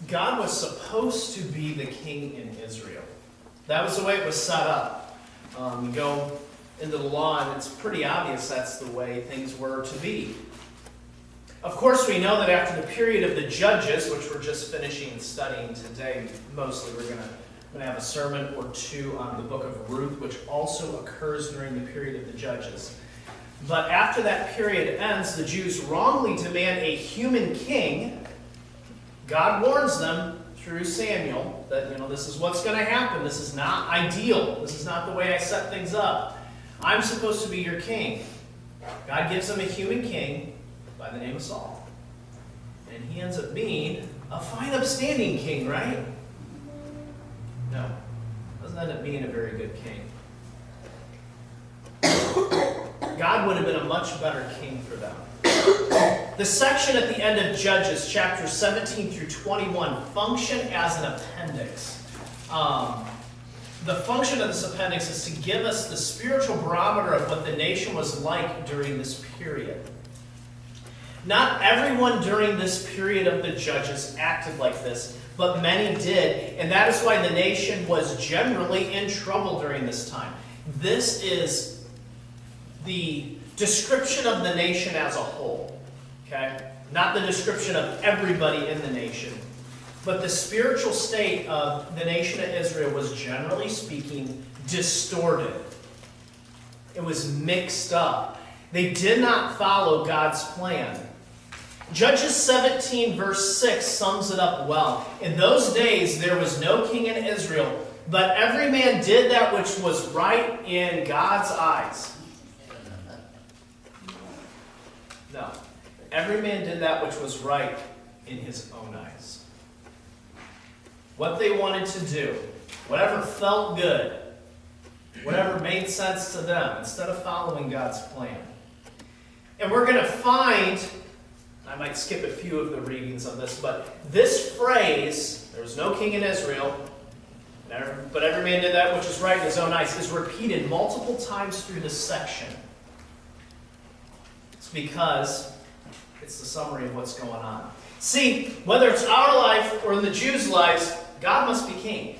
God was supposed to be the king in Israel. That was the way it was set up. You go into the law, and it's pretty obvious that's the way things were to be. Of course, we know that after the period of the Judges, which we're just finishing and studying today, mostly we're going to have a sermon or two on the book of Ruth, which also occurs during the period of the Judges. But after that period ends, the Jews wrongly demand a human king. God warns them through Samuel that, this is what's going to happen. This is not ideal. This is not the way I set things up. I'm supposed to be your king. God gives them a human king by the name of Saul. And he ends up being a fine, upstanding king, right? No. Doesn't end up being a very good king. God would have been a much better king for them. The section at the end of Judges, chapters 17 through 21, function as an appendix. The function of this appendix is to give us the spiritual barometer of what the nation was like during this period. Not everyone during this period of the Judges acted like this, but many did, and that is why the nation was generally in trouble during this time. This is the description of the nation as a whole, okay? Not the description of everybody in the nation, but the spiritual state of the nation of Israel was, generally speaking, distorted. It was mixed up. They did not follow God's plan. Judges 17 verse 6 sums it up well. In those days there was no king in Israel, but every man did that which was right in God's eyes. No. Every man did that which was right in his own eyes. What they wanted to do, whatever felt good, whatever made sense to them, instead of following God's plan. And we're going to find, I might skip a few of the readings on this, but this phrase, there was no king in Israel, but every man did that which is right in his own eyes, is repeated multiple times through this section. It's because it's the summary of what's going on. See, whether it's our life or in the Jews' lives, God must be king.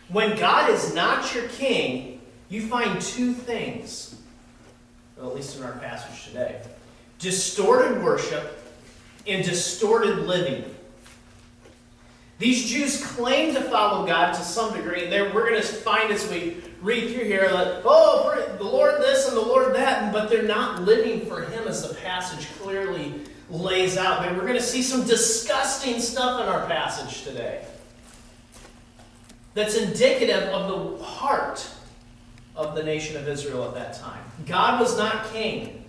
When God is not your king, you find two things, well, at least in our passage today. Distorted worship and distorted living. These Jews claim to follow God to some degree, and we're going to find as we read through here that, the Lord this and the Lord that, but they're not living for Him as the passage clearly lays out. And we're going to see some disgusting stuff in our passage today that's indicative of the heart of the nation of Israel at that time. God was not king.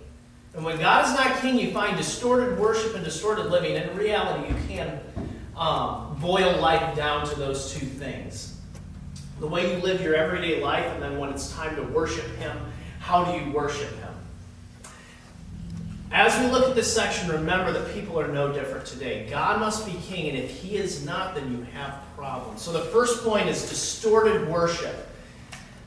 And when God is not king, you find distorted worship and distorted living. And in reality, you can boil life down to those two things. The way you live your everyday life, and then when it's time to worship Him, how do you worship Him? As we look at this section, remember that people are no different today. God must be king, and if He is not, then you have problems. So the first point is distorted worship.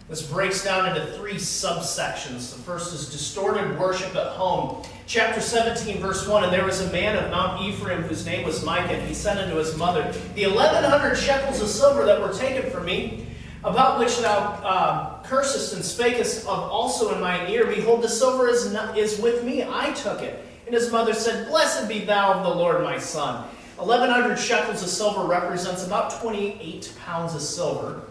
This breaks down into three subsections. The first is distorted worship at home. Chapter 17, verse 1, and there was a man of Mount Ephraim whose name was Micah, and he said unto his mother, the 1,100 shekels of silver that were taken from me, about which thou cursest and spakest of also in mine ear, behold, the silver is with me, I took it. And his mother said, blessed be thou of the Lord, my son. 1,100 shekels of silver represents about 28 pounds of silver.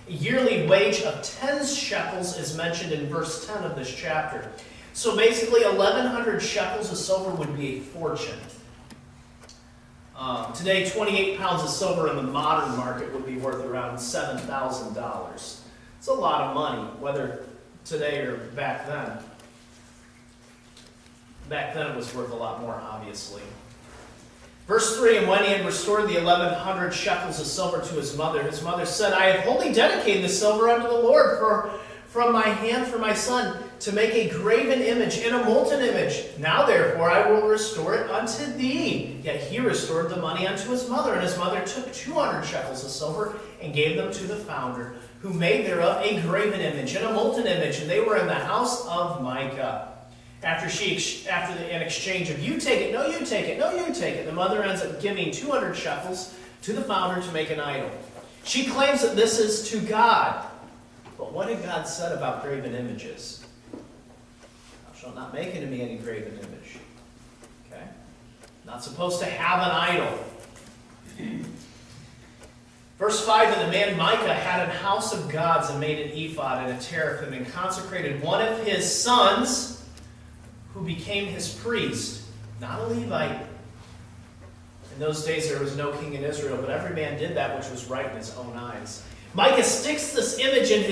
A yearly wage of 10 shekels is mentioned in verse 10 of this chapter. So basically, 1,100 shekels of silver would be a fortune. Today, 28 pounds of silver in the modern market would be worth around $7,000. It's a lot of money, whether today or back then. Back then it was worth a lot more, obviously. Verse 3, and when he had restored the 1,100 shekels of silver to his mother said, I have wholly dedicated the silver unto the Lord from my hand for my son, to make a graven image and a molten image. Now therefore I will restore it unto thee. Yet he restored the money unto his mother, and his mother took 200 shekels of silver and gave them to the founder, who made thereof a graven image and a molten image, and they were in the house of Micah. After an exchange of you take it, no, you take it, no, you take it, the mother ends up giving 200 shekels to the founder to make an idol. She claims that this is to God. But what had God said about graven images? Thou shalt not make unto me any graven image. Okay? Not supposed to have an idol. Verse 5, and the man Micah had an house of gods and made an ephod and a teraphim and consecrated one of his sons who became his priest, not a Levite. In those days there was no king in Israel, but every man did that which was right in his own eyes. Micah sticks this image in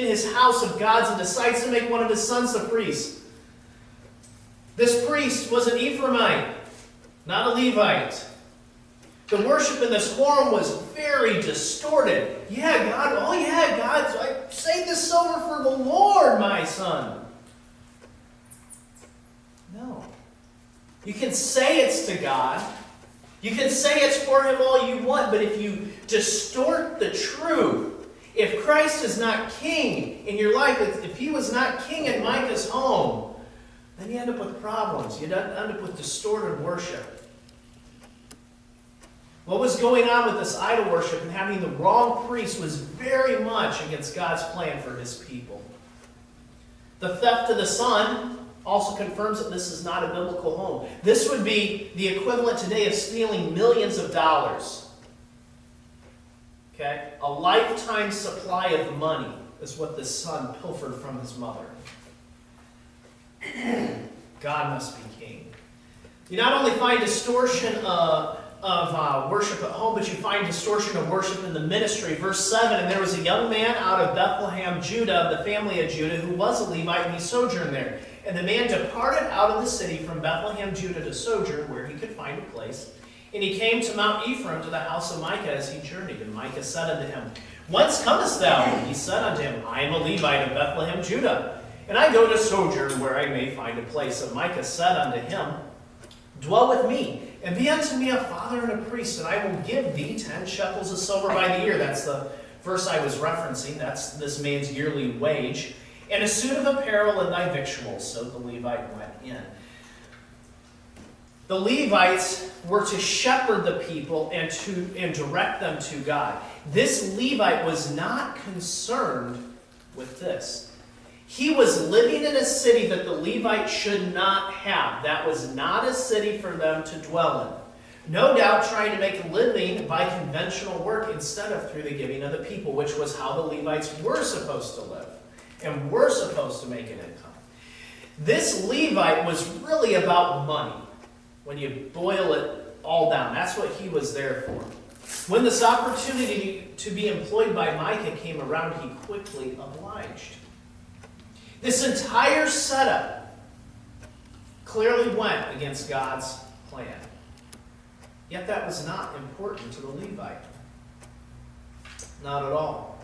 his house of gods and decides to make one of his sons the priest. This priest was an Ephraimite, not a Levite. The worship in this forum was very distorted. Yeah, God, oh yeah, God, I save the silver for the Lord, my son. No. You can say it's to God. You can say it's for him all you want, but if you distort the truth, if Christ is not king in your life, if he was not king in Micah's home, then you end up with problems. You end up with distorted worship. What was going on with this idol worship and having the wrong priest was very much against God's plan for his people. The theft of the son also confirms that this is not a biblical home. This would be the equivalent today of stealing millions of dollars. Okay? A lifetime supply of money is what this son pilfered from his mother. God must be king. You not only find distortion of worship at home, but you find distortion of worship in the ministry. Verse 7, and there was a young man out of Bethlehem, Judah, of the family of Judah, who was a Levite, and he sojourned there. And the man departed out of the city from Bethlehem, Judah, to sojourn, where he could find a place. And he came to Mount Ephraim, to the house of Micah, as he journeyed. And Micah said unto him, Whence comest thou? And he said unto him, I am a Levite of Bethlehem, Judah, and I go to sojourn where I may find a place. And Micah said unto him, Dwell with me, and be unto me a father and a priest, and I will give thee 10 shekels of silver by the year. That's the verse I was referencing. That's this man's yearly wage. And a suit of apparel and thy victuals. So the Levite went in. The Levites were to shepherd the people and direct them to God. This Levite was not concerned with this. He was living in a city that the Levites should not have. That was not a city for them to dwell in. No doubt trying to make a living by conventional work instead of through the giving of the people, which was how the Levites were supposed to live and were supposed to make an income. This Levite was really about money when you boil it all down. That's what he was there for. When this opportunity to be employed by Micah came around, he quickly obliged. This entire setup clearly went against God's plan. Yet that was not important to the Levite. Not at all.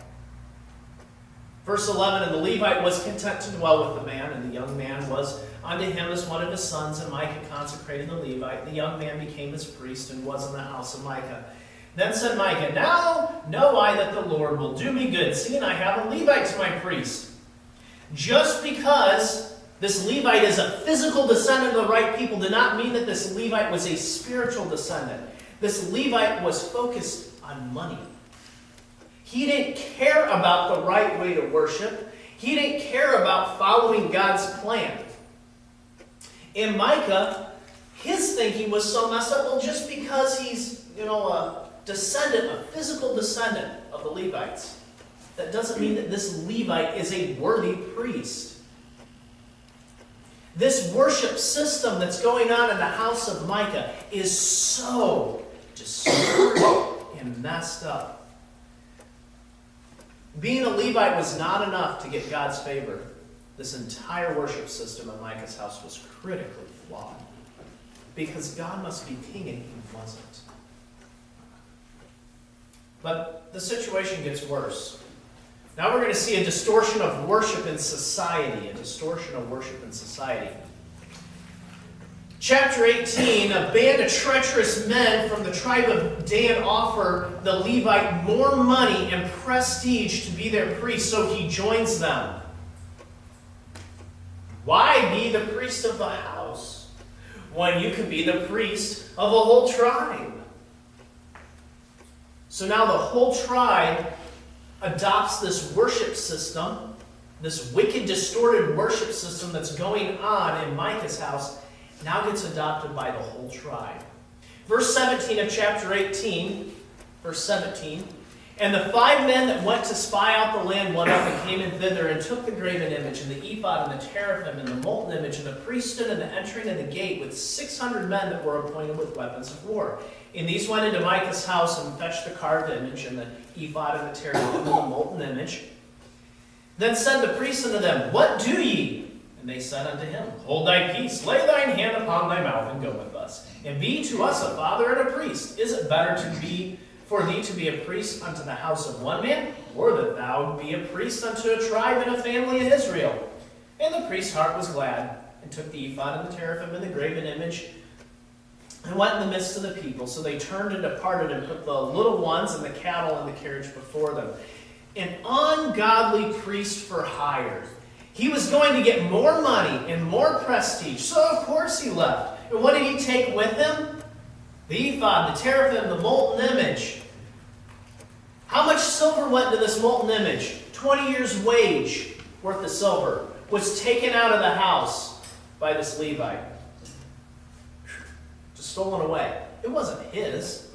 Verse 11, and the Levite was content to dwell with the man, and the young man was unto him as one of his sons, and Micah consecrated the Levite. The young man became his priest and was in the house of Micah. Then said Micah, Now know I that the Lord will do me good, seeing I have a Levite to my priest. Just because this Levite is a physical descendant of the right people did not mean that this Levite was a spiritual descendant. This Levite was focused on money. He didn't care about the right way to worship. He didn't care about following God's plan. And Micah, his thinking was so messed up. Well, just because he's, a descendant, a physical descendant of the Levites, that doesn't mean that this Levite is a worthy priest. This worship system that's going on in the house of Micah is so distorted and messed up. Being a Levite was not enough to get God's favor. This entire worship system in Micah's house was critically flawed. Because God must be king and he wasn't. But the situation gets worse. Now we're going to see a distortion of worship in society. A distortion of worship in society. Chapter 18, a band of treacherous men from the tribe of Dan offer the Levite more money and prestige to be their priest, so he joins them. Why be the priest of the house when you can be the priest of a whole tribe? So now the whole tribe adopts this worship system, this wicked, distorted worship system that's going on in Micah's house, now gets adopted by the whole tribe. Verse 17 of chapter 18, verse 17, "And the 5 men that went to spy out the land went up and came in thither, and took the graven image, and the ephod, and the teraphim, and the molten image, and the priesthood, and the entering of the gate, with 600 men that were appointed with weapons of war. And these went into Micah's house, and fetched the carved image, and the ephod, and the teraphim, and the molten image. Then said the priest unto them, What do ye? And they said unto him, Hold thy peace, lay thine hand upon thy mouth, and go with us. And be to us a father and a priest. Is it better for thee to be a priest unto the house of one man, or that thou be a priest unto a tribe and a family in Israel? And the priest's heart was glad, and took the ephod and the teraphim and the graven image, and went in the midst of the people. So they turned and departed, and put the little ones and the cattle in the carriage before them. An ungodly priest for hire. He was going to get more money and more prestige, so of course he left. And what did he take with him? The ephod, the teraphim, the molten image. How much silver went into this molten image? 20 years' wage worth of silver was taken out of the house by this Levite. Just stolen away. It wasn't his.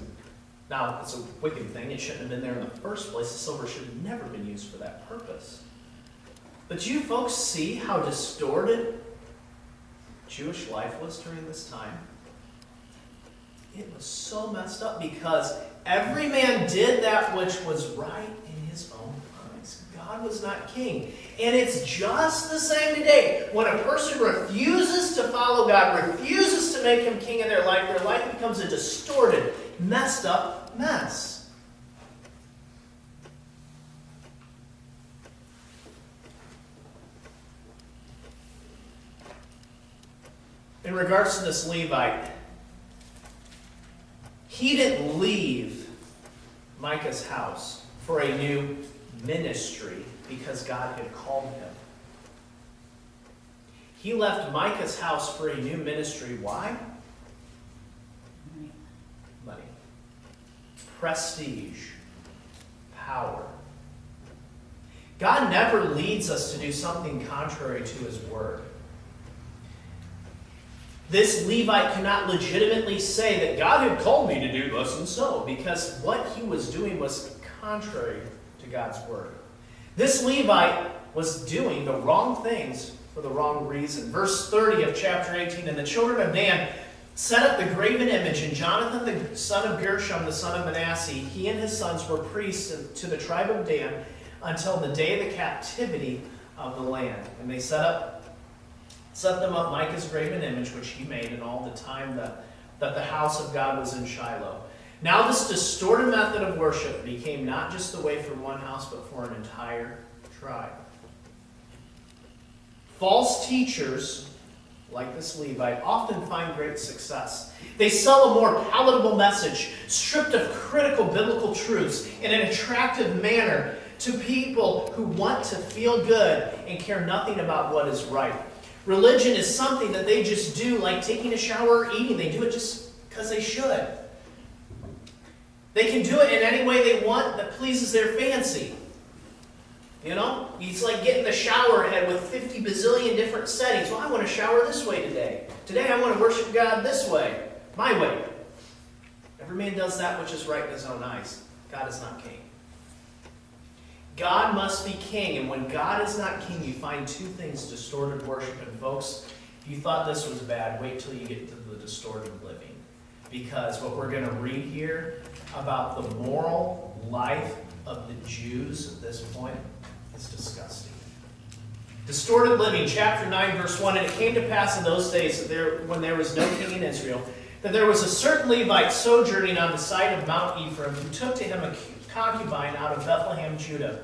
Now, it's a wicked thing. It shouldn't have been there in the first place. The silver should have never been used for that purpose. But do you folks see how distorted Jewish life was during this time? It was so messed up because every man did that which was right in his own eyes. God was not king. And it's just the same today. When a person refuses to follow God, refuses to make him king in their life becomes a distorted, messed up mess. In regards to this Levite, he didn't leave Micah's house for a new ministry because God had called him. He left Micah's house for a new ministry. Why? Money. Prestige. Power. God never leads us to do something contrary to his word. This Levite cannot legitimately say that God had called me to do thus and so, because what he was doing was contrary to God's word. This Levite was doing the wrong things for the wrong reason. Verse 30 of chapter 18, "And the children of Dan set up the graven image, and Jonathan the son of Gershom, the son of Manasseh, he and his sons were priests to the tribe of Dan until the day of the captivity of the land. And they set them up Micah's graven image, which he made in all the time that the house of God was in Shiloh. Now this distorted method of worship became not just the way for one house, but for an entire tribe. False teachers, like this Levite, often find great success. They sell a more palatable message, stripped of critical biblical truths in an attractive manner to people who want to feel good and care nothing about what is right. Religion is something that they just do, like taking a shower or eating. They do it just because they should. They can do it in any way they want that pleases their fancy. You know? It's like getting the shower head with 50 bazillion different settings. Well, I want to shower this way today. Today I want to worship God this way. My way. Every man does that which is right in his own eyes. God is not king. God must be king, and when God is not king, you find two things: distorted worship. And folks, if you thought this was bad, wait till you get to the distorted living. Because what we're going to read here about the moral life of the Jews at this point is disgusting. Distorted living, chapter 9, verse 1, "And it came to pass in those days, that when there was no king in Israel, that there was a certain Levite sojourning on the side of Mount Ephraim, who took to him a concubine out of Bethlehem, Judah.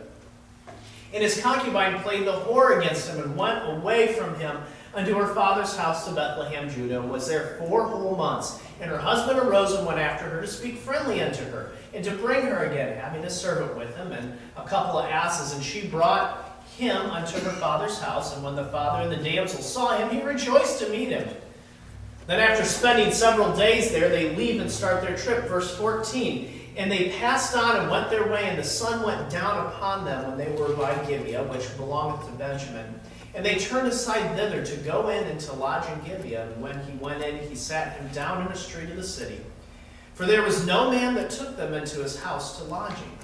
And his concubine played the whore against him, and went away from him unto her father's house to Bethlehem, Judah, and was there 4 whole months. And her husband arose and went after her to speak friendly unto her, and to bring her again, having a servant with him, and a couple of asses. And she brought him unto her father's house, and when the father and the damsel saw him, he rejoiced to meet him. Then after spending several days there, they leave and start their trip." Verse 14, And they passed on and went their way, and the sun went down upon them when they were by Gibeah, which belongeth to Benjamin. And they turned aside thither to go in and to lodge in Gibeah. And when he went in, he sat him down in a street of the city. For there was no man that took them into his house to lodging.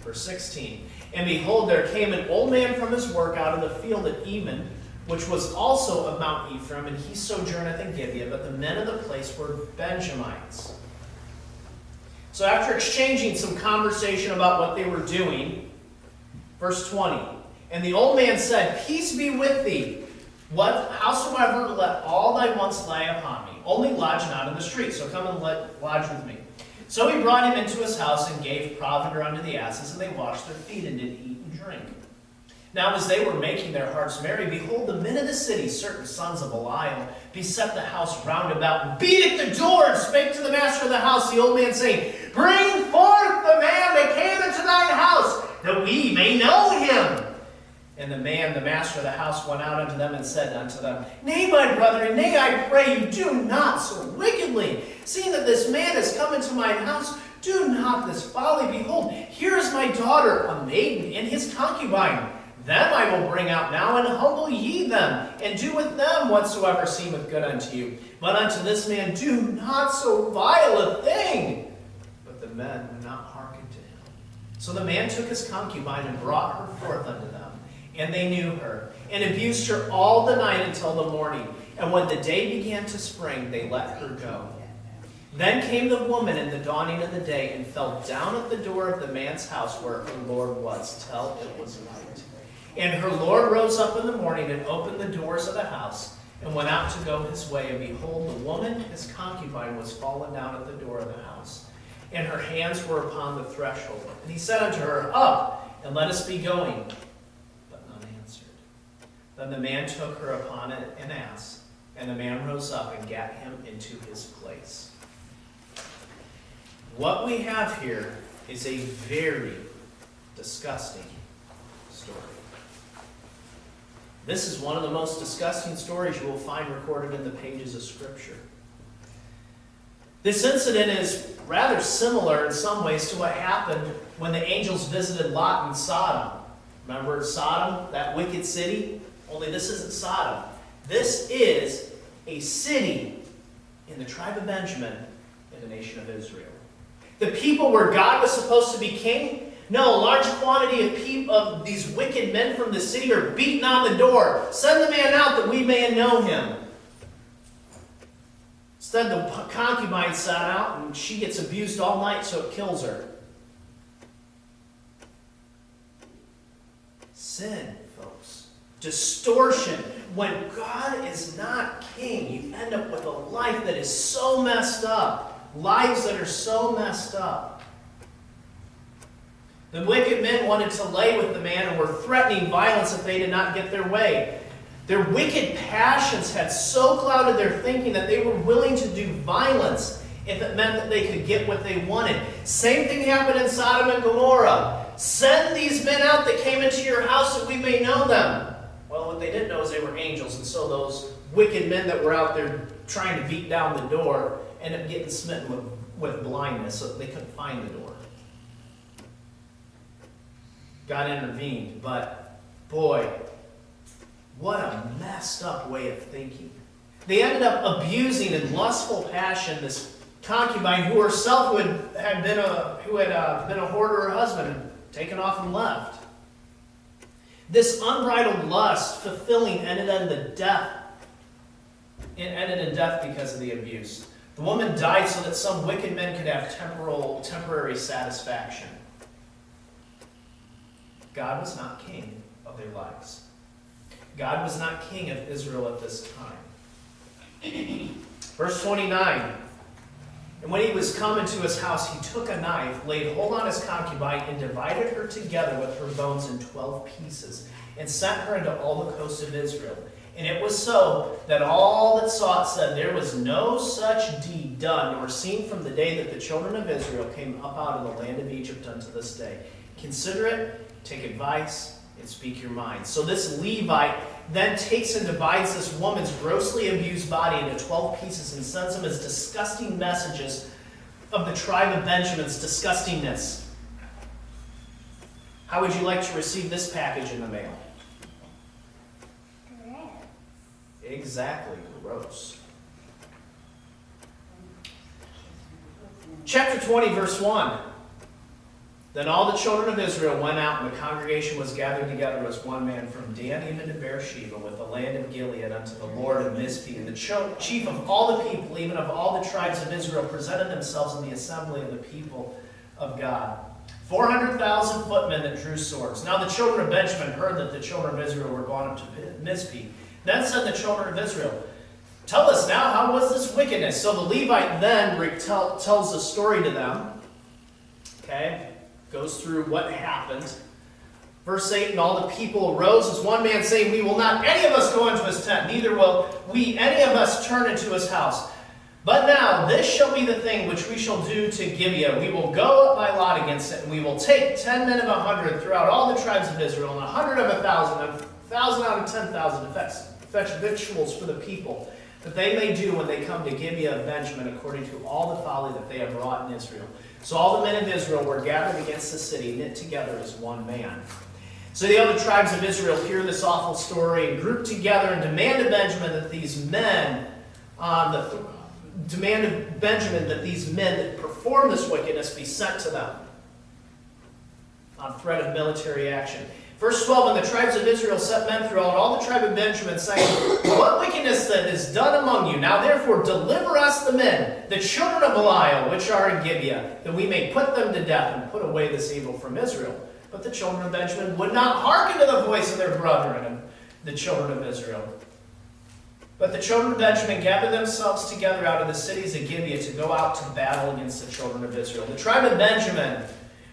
Verse 16. And behold, there came an old man from his work out of the field at Eman, which was also of Mount Ephraim, and he sojourneth in Gibeah, but the men of the place were Benjamites. So after exchanging some conversation about what they were doing, verse 20, and the old man said, Peace be with thee. Howsoever let all thy wants lie upon me. Only lodge not in the street. So come and lodge with me. So he brought him into his house and gave provender unto the asses, and they washed their feet and did eat and drink. Now as they were making their hearts merry, behold, the men of the city, certain sons of Belial, beset the house round about, and beat at the door, and spake to the master of the house, the old man, saying, Bring forth the man that came into thine house, that we may know him. And the master of the house, went out unto them and said unto them, Nay, my brethren, nay, I pray you, do not so wickedly. Seeing that this man is come into mine house, do not this folly. Behold, here is my daughter, a maiden, and his concubine. Them I will bring out now, and humble ye them, and do with them whatsoever seemeth good unto you. But unto this man do not so vile a thing. But the men would not hearken to him. So the man took his concubine and brought her forth unto them. And they knew her, and abused her all the night until the morning. And when the day began to spring, they let her go. Then came the woman in the dawning of the day, and fell down at the door of the man's house where her Lord was, till it was light. And her Lord rose up in the morning, and opened the doors of the house, and went out to go his way. And behold, the woman, his concubine, was fallen down at the door of the house, and her hands were upon the threshold. And he said unto her, Up, and let us be going. Then the man took her upon an ass, and the man rose up and gat him into his place. What we have here is a very disgusting story. This is one of the most disgusting stories you will find recorded in the pages of Scripture. This incident is rather similar in some ways to what happened when the angels visited Lot in Sodom. Remember Sodom, that wicked city? Only this isn't Sodom. This is a city in the tribe of Benjamin in the nation of Israel. The people where God was supposed to be king? No, a large quantity of these wicked men from the city are beating on the door. Send the man out that we may know him. Instead, the concubine sat out and she gets abused all night, so it kills her. Sin, folks. Distortion. When God is not king, you end up with a life that is so messed up. Lives that are so messed up. The wicked men wanted to lay with the man and were threatening violence if they did not get their way. Their wicked passions had so clouded their thinking that they were willing to do violence if it meant that they could get what they wanted. Same thing happened in Sodom and Gomorrah. Send these men out that came into your house that we may know them. Well, what they didn't know is they were angels, and so those wicked men that were out there trying to beat down the door ended up getting smitten with blindness, so they couldn't find the door. God intervened, but boy, what a messed up way of thinking. They ended up abusing in lustful passion this concubine who herself had been a hoarder husband and taken off and left. This unbridled lust, fulfilling, ended in death. It ended in death because of the abuse. The woman died so that some wicked men could have temporary satisfaction. God was not king of their lives. God was not king of Israel at this time. Verse 29. And when he was come into his house, he took a knife, laid hold on his concubine, and divided her together with her bones in 12 pieces, and sent her into all the coasts of Israel. And it was so that all that saw it said, there was no such deed done or seen from the day that the children of Israel came up out of the land of Egypt unto this day. Consider it, take advice, and speak your mind. So this Levite then takes and divides this woman's grossly abused body into 12 pieces and sends them as disgusting messages of the tribe of Benjamin's disgustingness. How would you like to receive this package in the mail? Exactly, gross. Chapter 20, verse 1. Then all the children of Israel went out, and the congregation was gathered together as one man from Dan even to Beersheba, with the land of Gilead, unto the Lord of Mizpeh. And the chief of all the people, even of all the tribes of Israel, presented themselves in the assembly of the people of God. 400,000 footmen that drew swords. Now the children of Benjamin heard that the children of Israel were gone up to Mizpeh. Then said the children of Israel, tell us now, how was this wickedness? So the Levite then tells a story to them. Okay? Goes through what happened. Verse 8, and all the people arose as one man, saying, we will not any of us go into his tent, neither will we any of us turn into his house. But now this shall be the thing which we shall do to Gibeah. We will go up by lot against it, and we will take 10 men of 100 throughout all the tribes of Israel, and 100 of 1,000, and 1,000 out of 10,000 to fetch victuals for the people, that they may do when they come to Gibeah of Benjamin, according to all the folly that they have wrought in Israel. So all the men of Israel were gathered against the city, knit together as one man. So the other tribes of Israel hear this awful story and group together and demand of Benjamin that these men, that perform this wickedness be sent to them on threat of military action. Verse 12, and the tribes of Israel sent men throughout all the tribe of Benjamin, saying, what wickedness that is done among you? Now therefore deliver us the men, the children of Belial, which are in Gibeah, that we may put them to death and put away this evil from Israel. But the children of Benjamin would not hearken to the voice of their brethren, the children of Israel. But the children of Benjamin gathered themselves together out of the cities of Gibeah to go out to battle against the children of Israel. The tribe of Benjamin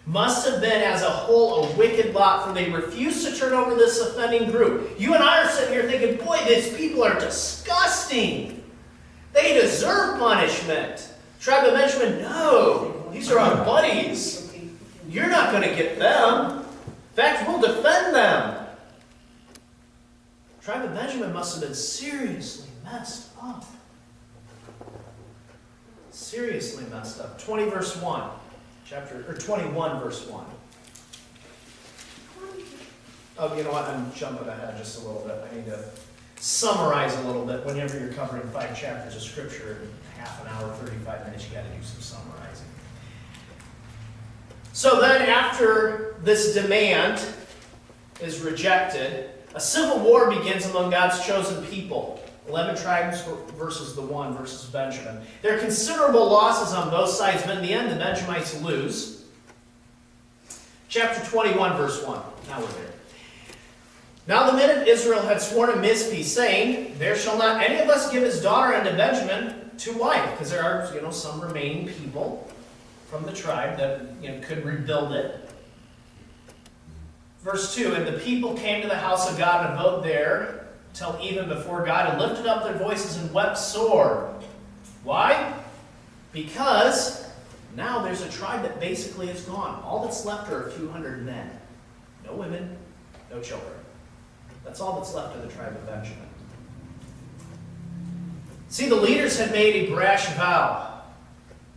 must have been as a whole a wicked lot, for they refused to turn over this offending group. You and I are sitting here thinking, boy, these people are disgusting. They deserve punishment. Tribe of Benjamin, no. These are our buddies. You're not going to get them. In fact, we'll defend them. Tribe of Benjamin must have been seriously messed up. Seriously messed up. 20 verse 1. 21 verse 1. Oh, you know what? I'm jumping ahead just a little bit. I need to summarize a little bit. Whenever you're covering 5 chapters of Scripture in half an hour, 35 minutes, you got to do some summarizing. So then after this demand is rejected, a civil war begins among God's chosen people. 11 tribes versus the 1 versus Benjamin. There are considerable losses on both sides, but in the end, the Benjamites lose. Chapter 21, verse 1. Now we're there. Now the men of Israel had sworn in Mizpeh, saying, there shall not any of us give his daughter unto Benjamin to wife. Because there are, some remaining people from the tribe that could rebuild it. Verse 2, and the people came to the house of God and abode there till even before God, and lifted up their voices and wept sore. Why? Because now there's a tribe that basically is gone. All that's left are a few hundred men. No women, no children. That's all that's left of the tribe of Benjamin. See, the leaders had made a brash vow.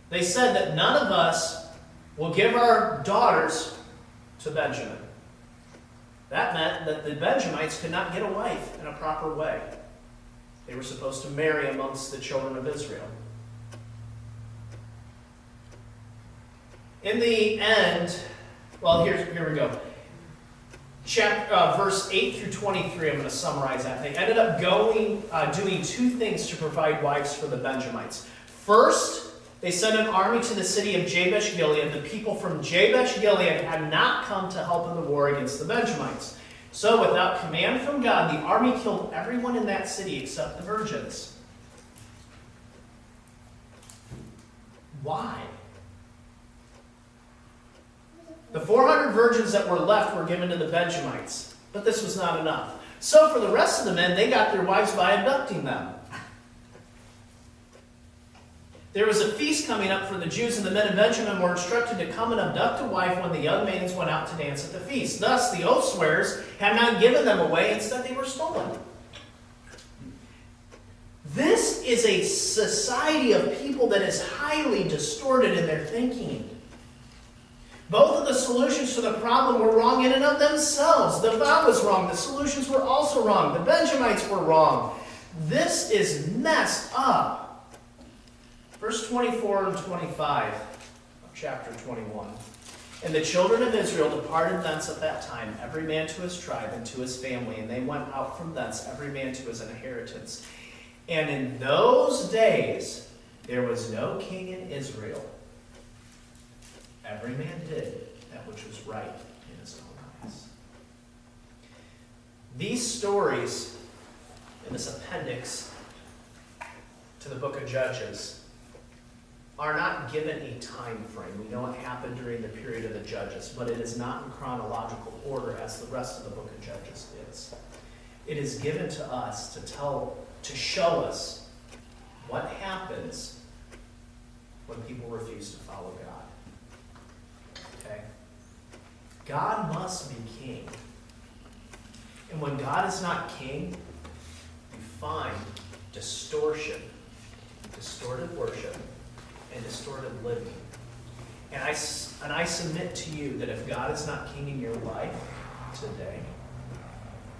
They said that none of us will give our daughters to Benjamin. That meant that the Benjamites could not get a wife in a proper way. They were supposed to marry amongst the children of Israel. In the end, well, here we go. Verse 8 through 23, I'm going to summarize that. They ended up doing 2 things to provide wives for the Benjamites. First, they sent an army to the city of Jabesh Gilead. The people from Jabesh Gilead had not come to help in the war against the Benjamites. So, without command from God, the army killed everyone in that city except the virgins. Why? The 400 virgins that were left were given to the Benjamites, but this was not enough. So, for the rest of the men, they got their wives by abducting them. There was a feast coming up for the Jews, and the men of Benjamin were instructed to come and abduct a wife when the young maidens went out to dance at the feast. Thus, the oath swearers had not given them away, instead they were stolen. This is a society of people that is highly distorted in their thinking. Both of the solutions to the problem were wrong in and of themselves. The vow was wrong. The solutions were also wrong. The Benjamites were wrong. This is messed up. Verse 24 and 25 of chapter 21. And the children of Israel departed thence at that time, every man to his tribe and to his family, and they went out from thence, every man to his inheritance. And in those days there was no king in Israel. Every man did that which was right in his own eyes. These stories in this appendix to the book of Judges are not given a time frame. We know it happened during the period of the Judges, but it is not in chronological order as the rest of the book of Judges is. It is given to us to show us what happens when people refuse to follow God. Okay? God must be king. And when God is not king, you find distortion, distorted worship, and distorted living. And I submit to you that if God is not king in your life today,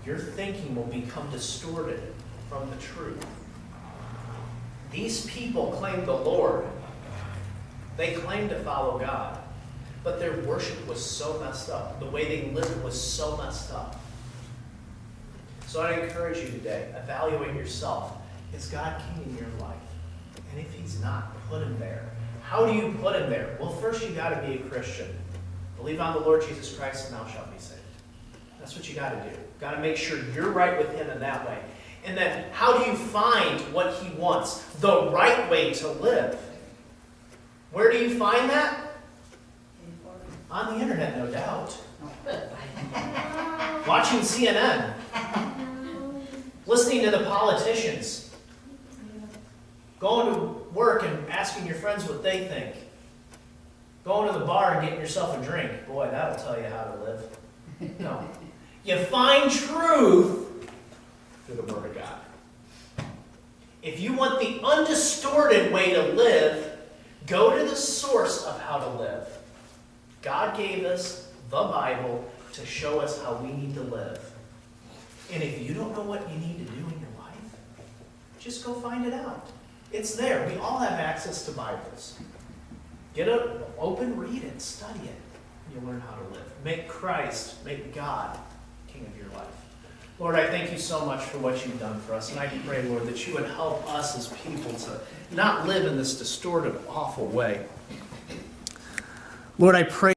your thinking will become distorted from the truth. These people claimed the Lord. They claimed to follow God. But their worship was so messed up. The way they lived was so messed up. So I encourage you today, evaluate yourself. Is God king in your life? And if he's not, put him there. How do you put him there? Well, first you got to be a Christian. Believe on the Lord Jesus Christ and thou shalt be saved. That's what you got to do. Got to make sure you're right with him in that way. And then how do you find what he wants? The right way to live. Where do you find that? On the internet, no doubt. Watching CNN. Listening to the politicians. Going to work and asking your friends what they think. Going to the bar and getting yourself a drink. Boy, that'll tell you how to live. No. You find truth through the Word of God. If you want the undistorted way to live, go to the source of how to live. God gave us the Bible to show us how we need to live. And if you don't know what you need to do in your life, just go find it out. It's there. We all have access to Bibles. Get it open, read it, study it. You'll learn how to live. Make Christ, make God king of your life. Lord, I thank you so much for what you've done for us. And I pray, Lord, that you would help us as people to not live in this distorted, awful way. Lord, I pray